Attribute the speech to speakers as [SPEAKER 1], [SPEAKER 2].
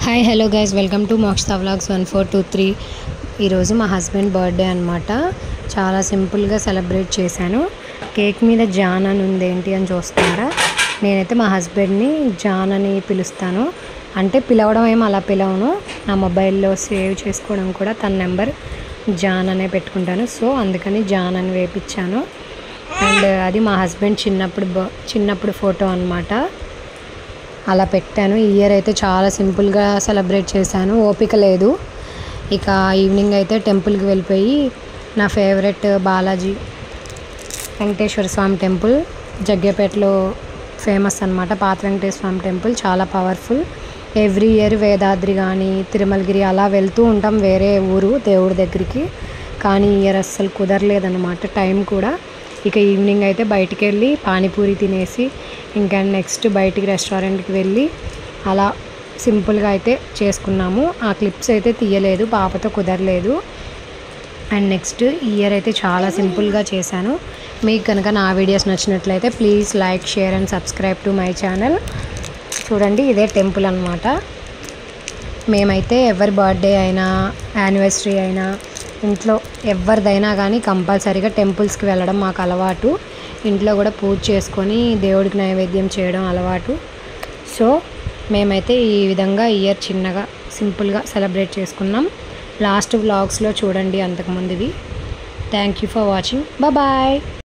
[SPEAKER 1] Hi hello guys, welcome to Mokshita vlogs 1423. ఈరోజు మా husband birthday అనమాట. చాలా సింపుల్గా సెలబ్రేట్ చేశాను. కేక్ మీద జాన్ అని ఉంది, ఏంటి అని చూస్తున్నారా? నేనైతే మా హస్బెండ్ని జాన్ అని పిలుస్తాను. అంటే పిలవడం ఏమో అలా పిలవను, నా మొబైల్లో సేవ్ చేసుకోవడం కూడా తన నెంబర్ జాన్ అనే పెట్టుకుంటాను. సో అందుకని జాన్ అని వేపించాను. అండ్ అది మా హస్బెండ్ చిన్నప్పుడు ఫోటో అనమాట, అలా పెట్టాను. ఈ ఇయర్ అయితే చాలా సింపుల్గా సెలబ్రేట్ చేశాను, ఓపిక లేదు. ఇక ఈవినింగ్ అయితే టెంపుల్కి వెళ్ళిపోయి నా ఫేవరెట్ బాలాజీ వెంకటేశ్వర స్వామి టెంపుల్ జగ్గేపేటలో ఫేమస్ అనమాట. పాత వెంకటేశ్వర స్వామి టెంపుల్ చాలా పవర్ఫుల్. ఎవ్రీ ఇయర్ వేదాద్రి కానీ తిరుమలగిరి అలా వెళ్తూ ఉంటాం, వేరే ఊరు దేవుడి దగ్గరికి. కానీ ఈ ఇయర్ అస్సలు కుదరలేదన్నమాట, టైం కూడా. ఇక ఈవినింగ్ అయితే బయటికి వెళ్ళి పానీపూరి తినేసి ఇంకా నెక్స్ట్ బయటికి రెస్టారెంట్కి వెళ్ళి అలా సింపుల్గా అయితే చేసుకున్నాము. ఆ క్లిప్స్ అయితే తీయలేదు, పాపతో కుదరలేదు. అండ్ నెక్స్ట్ ఇయర్ అయితే చాలా సింపుల్గా చేశాను. మీకు కనుక నా వీడియోస్ నచ్చినట్లయితే please like, share and subscribe to my channel. చూడండి, ఇదే టెంపుల్ అనమాట. మేమైతే ఎవరి బర్త్డే అయినా యానివర్సరీ అయినా ఇంట్లో ఎవరిదైనా కానీ కంపల్సరీగా టెంపుల్స్కి వెళ్ళడం మాకు అలవాటు. ఇంట్లో కూడా పూజ చేసుకొని దేవుడికి నైవేద్యం చేయడం అలవాటు. సో మేమైతే ఈ విధంగా ఇయర్ చిన్నగా సింపుల్గా సెలబ్రేట్ చేసుకున్నాం. లాస్ట్ వ్లాగ్స్లో చూడండి అంతకుముందువి. Thank you for watching. Bye.